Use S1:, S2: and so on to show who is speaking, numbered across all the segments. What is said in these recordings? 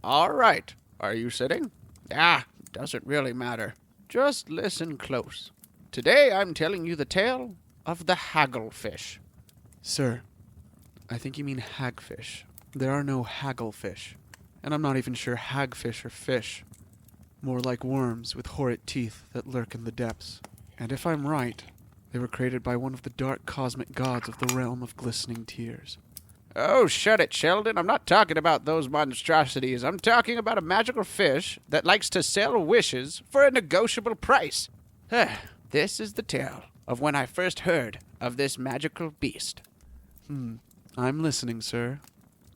S1: All right. Are you sitting? Doesn't really matter. Just listen close. Today I'm telling you the tale of the Hagglefish.
S2: Sir, I think you mean hagfish. There are no hagglefish. And I'm not even sure hagfish are fish. More like worms with horrid teeth that lurk in the depths. And if I'm right, they were created by one of the dark cosmic gods of the realm of glistening tears.
S1: Oh, shut it, Sheldon. I'm not talking about those monstrosities. I'm talking about a magical fish that likes to sell wishes for a negotiable price. This is the tale of when I first heard of this magical beast.
S2: I'm listening, sir.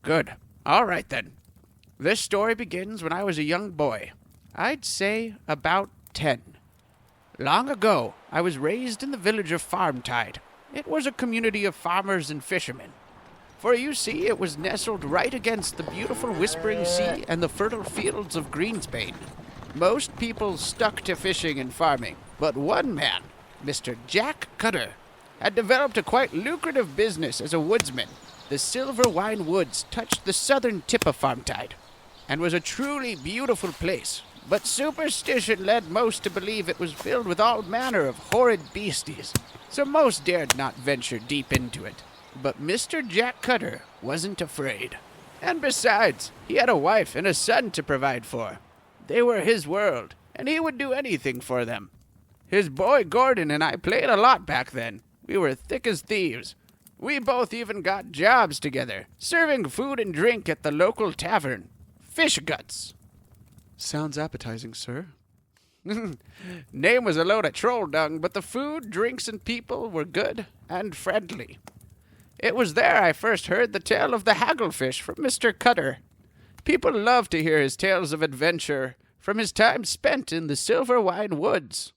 S1: Good. All right, then. This story begins when I was a young boy. I'd say about 10. Long ago, I was raised in the village of Farmtide. It was a community of farmers and fishermen. For you see, it was nestled right against the beautiful Whispering Sea and the fertile fields of Greensbane. Most people stuck to fishing and farming, but one man, Mr. Jack Cutter, had developed a quite lucrative business as a woodsman. The silver wine woods touched the southern tip of Farmtide, and was a truly beautiful place. But superstition led most to believe it was filled with all manner of horrid beasties, so most dared not venture deep into it. But Mr. Jack Cutter wasn't afraid. And besides, he had a wife and a son to provide for. They were his world, and he would do anything for them. His boy Gordon and I played a lot back then. We were thick as thieves. We both even got jobs together, serving food and drink at the local tavern. Fish Guts.
S2: Sounds appetizing, sir.
S1: Name was a load of troll dung, but the food, drinks, and people were good and friendly. It was there I first heard the tale of the Hagglefish from Mr. Cutter. People love to hear his tales of adventure from his time spent in the silver wine woods.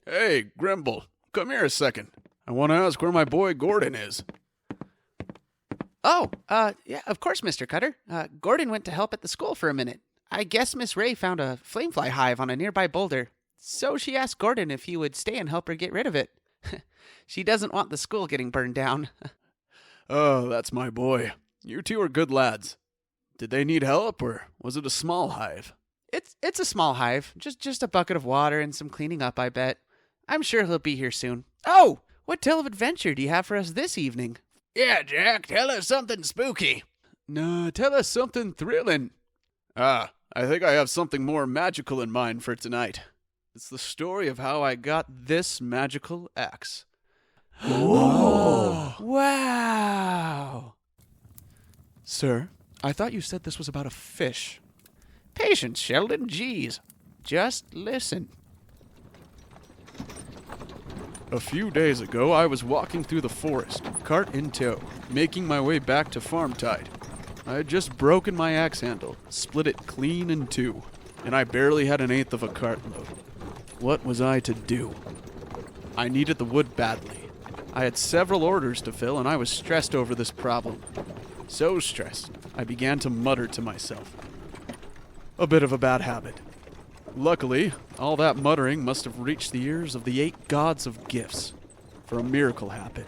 S3: Hey, Grimble, come here a second. I want to ask where my boy Gordon is.
S4: Yeah, of course, Mr. Cutter. Gordon went to help at the school for a minute. I guess Miss Ray found a flamefly hive on a nearby boulder, so she asked Gordon if he would stay and help her get rid of it. She doesn't want the school getting burned down.
S3: Oh, that's my boy. You two are good lads. Did they need help, or was it a small hive?
S4: It's a small hive, just a bucket of water and some cleaning up, I bet. I'm sure he'll be here soon. Oh, what tale of adventure do you have for us this evening?
S1: Yeah, Jack, tell us something spooky.
S3: No, tell us something thrilling. I think I have something more magical in mind for tonight. It's the story of how I got this magical axe.
S4: Oh! Wow!
S2: Sir, I thought you said this was about a fish.
S1: Patience, Sheldon, geez. Just listen.
S3: A few days ago, I was walking through the forest, cart in tow, making my way back to Farmtide. I had just broken my axe handle, split it clean in two, and I barely had an eighth of a cartload. What was I to do? I needed the wood badly. I had several orders to fill, and I was stressed over this problem. So stressed, I began to mutter to myself. A bit of a bad habit. Luckily, all that muttering must have reached the ears of the 8 gods of gifts, for a miracle happened.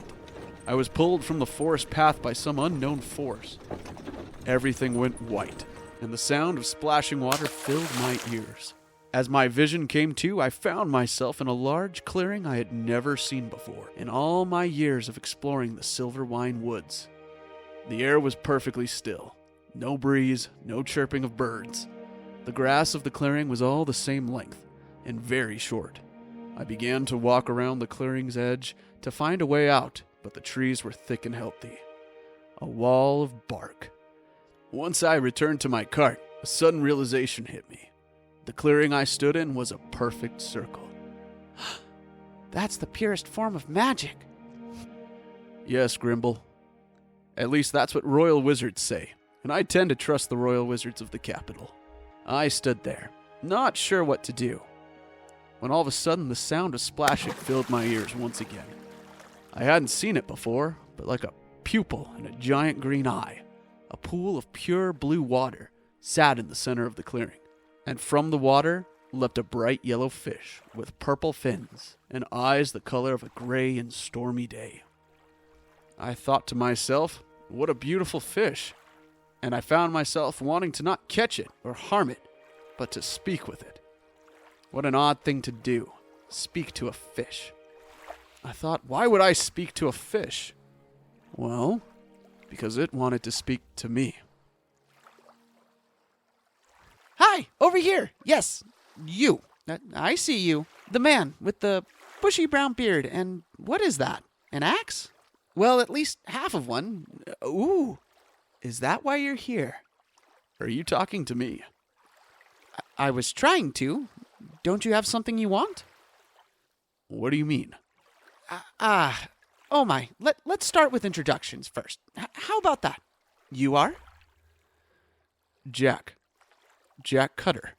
S3: I was pulled from the forest path by some unknown force. Everything went white, and the sound of splashing water filled my ears. As my vision came to, I found myself in a large clearing I had never seen before in all my years of exploring the silver wine woods. The air was perfectly still. No breeze, no chirping of birds. The grass of the clearing was all the same length, and very short. I began to walk around the clearing's edge to find a way out, but the trees were thick and healthy. A wall of bark. Once I returned to my cart, a sudden realization hit me. The clearing I stood in was a perfect circle.
S4: That's the purest form of magic.
S3: Yes, Grimble. At least that's what royal wizards say, and I tend to trust the royal wizards of the capital. I stood there, not sure what to do, when all of a sudden the sound of splashing filled my ears once again. I hadn't seen it before, but like a pupil in a giant green eye, a pool of pure blue water sat in the center of the clearing. And from the water leapt a bright yellow fish with purple fins and eyes the color of a gray and stormy day. I thought to myself, what a beautiful fish. and I found myself wanting to not catch it or harm it, but to speak with it. What an odd thing to do, speak to a fish. I thought, why would I speak to a fish? Well, because it wanted to speak to me.
S4: Hi, over here. Yes, you. I see you. The man with the bushy brown beard. And what is that? An axe? Well, at least half of one. Ooh, is that why you're here?
S3: Are you talking to me?
S4: I was trying to. Don't you have something you want?
S3: What do you mean?
S4: Oh my. Let's start with introductions first. How about that? You are?
S3: Jack Cutter.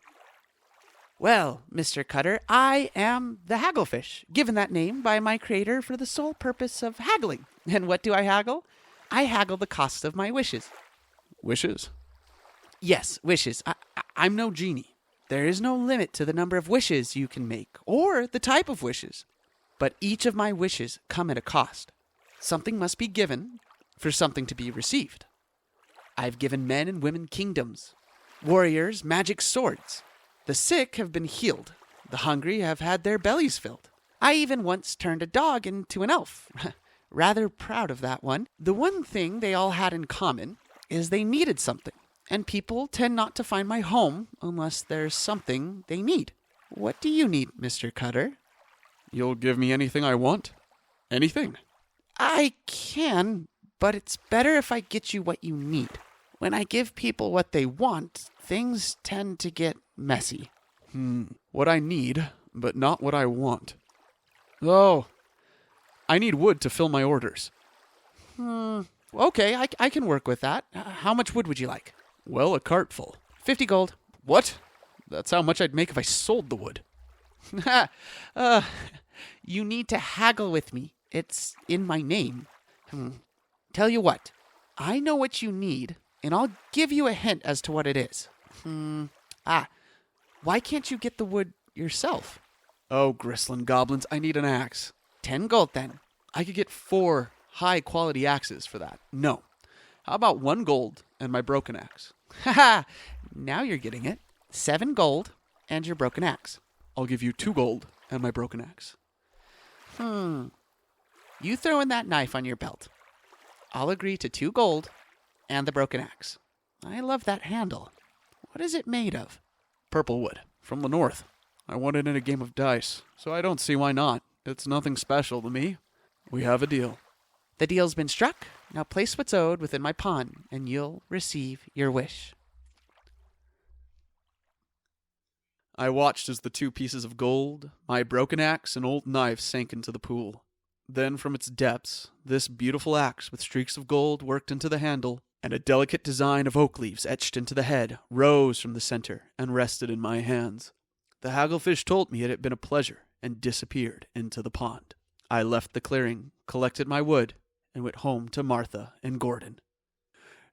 S4: Well, Mr. Cutter, I am the Hagglefish, given that name by my creator for the sole purpose of haggling. And what do I haggle? I haggle the cost of my wishes.
S3: Wishes?
S4: Yes, wishes. I'm no genie. There is no limit to the number of wishes you can make, or the type of wishes. But each of my wishes come at a cost. Something must be given for something to be received. I've given men and women kingdoms, warriors magic swords. The sick have been healed. The hungry have had their bellies filled. I even once turned a dog into an elf. Rather proud of that one. The one thing they all had in common is they needed something. And people tend not to find my home unless there's something they need. What do you need, Mr. Cutter?
S3: You'll give me anything I want? Anything?
S4: I can, but it's better if I get you what you need. When I give people what they want, things tend to get messy.
S3: What I need, but not what I want. Oh, I need wood to fill my orders.
S4: Okay, I can work with that. How much wood would you like?
S3: Well, a cartful.
S4: 50 gold.
S3: What? That's how much I'd make if I sold the wood.
S4: You need to haggle with me. It's in my name. Tell you what, I know what you need, and I'll give you a hint as to what it is. Why can't you get the wood yourself?
S3: Oh, Grislin goblins, I need an axe.
S4: 10 gold then.
S3: I could get 4 high-quality axes for that. No. How about 1 gold and my broken axe?
S4: Haha, now you're getting it. 7 gold and your broken axe.
S3: I'll give you 2 gold and my broken axe.
S4: You throw in that knife on your belt. I'll agree to 2 gold and the broken axe. I love that handle. What is it made of?
S3: Purple wood, from the north. I won it in a game of dice, so I don't see why not. It's nothing special to me. We have a deal.
S4: The deal's been struck. Now place what's owed within my pawn, and you'll receive your wish.
S3: I watched as the 2 pieces of gold, my broken axe, and old knife sank into the pool. Then from its depths, this beautiful axe with streaks of gold worked into the handle, and a delicate design of oak leaves etched into the head, rose from the center and rested in my hands. The Hagglefish told me it had been a pleasure and disappeared into the pond. I left the clearing, collected my wood, and went home to Martha and Gordon.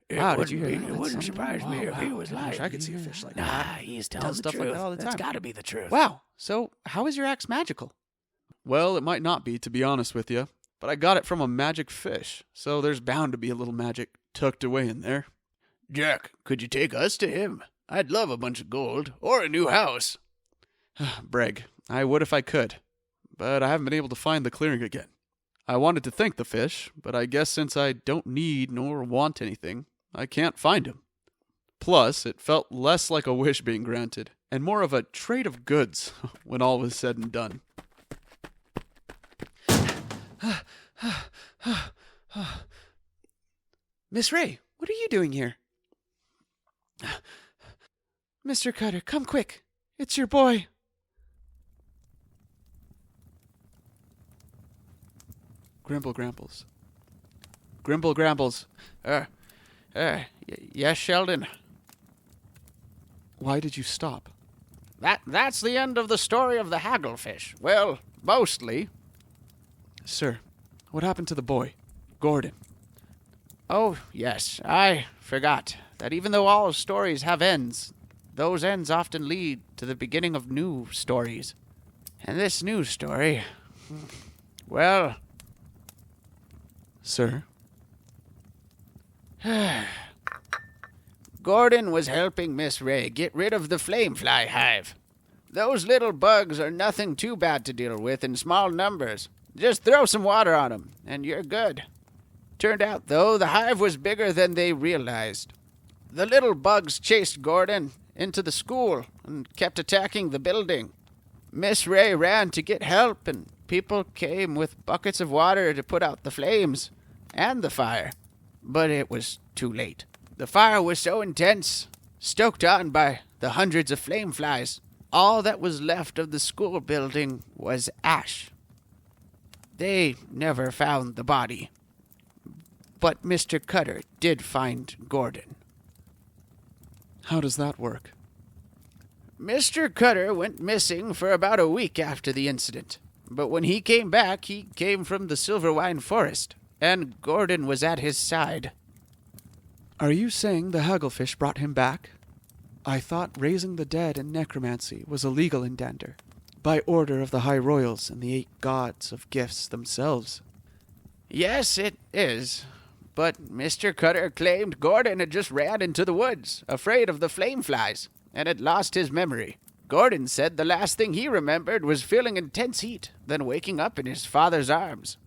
S4: Wow, did you hear that?
S1: It wouldn't surprise me if he was lying.
S3: I could see a fish like
S1: Nah,
S3: that.
S1: he's telling the
S3: stuff
S1: truth.
S3: like that all the
S1: That's
S3: time.
S1: got to be the truth.
S4: Wow, so how is your axe magical?
S3: Well, it might not be, to be honest with you, but I got it from a magic fish, so there's bound to be a little magic tucked away in there.
S1: Jack, could you take us to him? I'd love a bunch of gold or a new house.
S3: Breg, I would if I could, but I haven't been able to find the clearing again. I wanted to thank the fish, but I guess since I don't need nor want anything, I can't find him. Plus, it felt less like a wish being granted, and more of a trade of goods when all was said and done.
S4: Miss Ray, what are you doing here? Mr. Cutter, come quick. It's your boy.
S3: Grimble Grambles. Grimble Grambles.
S1: Yes, Sheldon.
S3: Why did you stop?
S1: That's the end of the story of the Hagglefish. Well, mostly.
S3: Sir, what happened to the boy? Gordon.
S1: Oh, yes, I forgot that even though all stories have ends, those ends often lead to the beginning of new stories. And this new story, well...
S3: Sir?
S1: Gordon was helping Miss Ray get rid of the flamefly hive. Those little bugs are nothing too bad to deal with in small numbers. Just throw some water on 'em, and you're good. Turned out, though, the hive was bigger than they realized. The little bugs chased Gordon into the school and kept attacking the building. Miss Ray ran to get help, and people came with buckets of water to put out the flames and the fire. But it was too late. The fire was so intense, stoked on by the hundreds of flame flies, all that was left of the school building was ash. They never found the body. But Mr. Cutter did find Gordon.
S2: How does that work?
S1: Mr. Cutter went missing for about a week after the incident. But when he came back, he came from the Silverwine Forest, and Gordon was at his side.
S2: Are you saying the Hagglefish brought him back? I thought raising the dead and necromancy was illegal in Dander, by order of the High Royals and the 8 gods of gifts themselves.
S1: Yes, it is. But Mr. Cutter claimed Gordon had just ran into the woods, afraid of the flame flies, and had lost his memory. Gordon said the last thing he remembered was feeling intense heat, then waking up in his father's arms.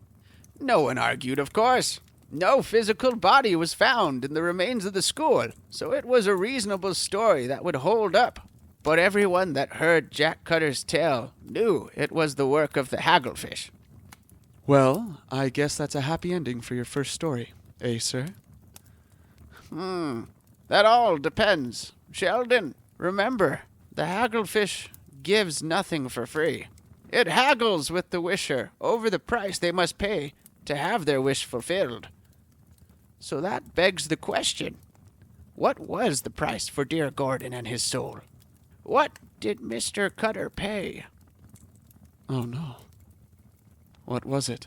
S1: No one argued, of course. No physical body was found in the remains of the school, so it was a reasonable story that would hold up. But everyone that heard Jack Cutter's tale knew it was the work of the Hagglefish.
S2: Well, I guess that's a happy ending for your first story, eh, sir?
S1: That all depends. Sheldon, remember, the Hagglefish gives nothing for free. It haggles with the wisher over the price they must pay to have their wish fulfilled. So that begs the question, what was the price for dear Gordon and his soul? What did Mr. Cutter pay?
S2: Oh, no. What was it?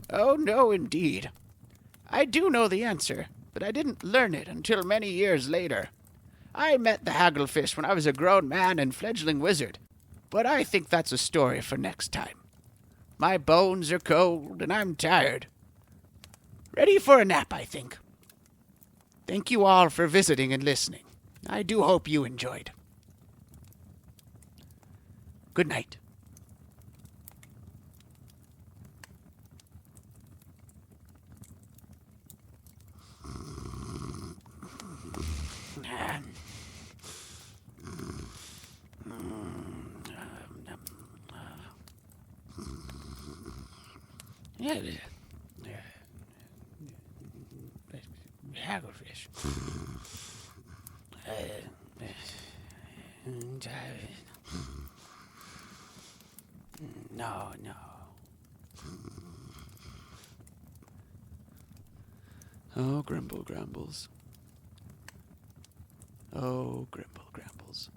S1: Oh, no, indeed. I do know the answer, but I didn't learn it until many years later. I met the Hagglefish when I was a grown man and fledgling wizard, but I think that's a story for next time. My bones are cold, and I'm tired. Ready for a nap, I think. Thank you all for visiting and listening. I do hope you enjoyed. Good night. Yeah, Hagglefish. No.
S2: Oh, Grimble Grambles. Oh, Grimble Grambles.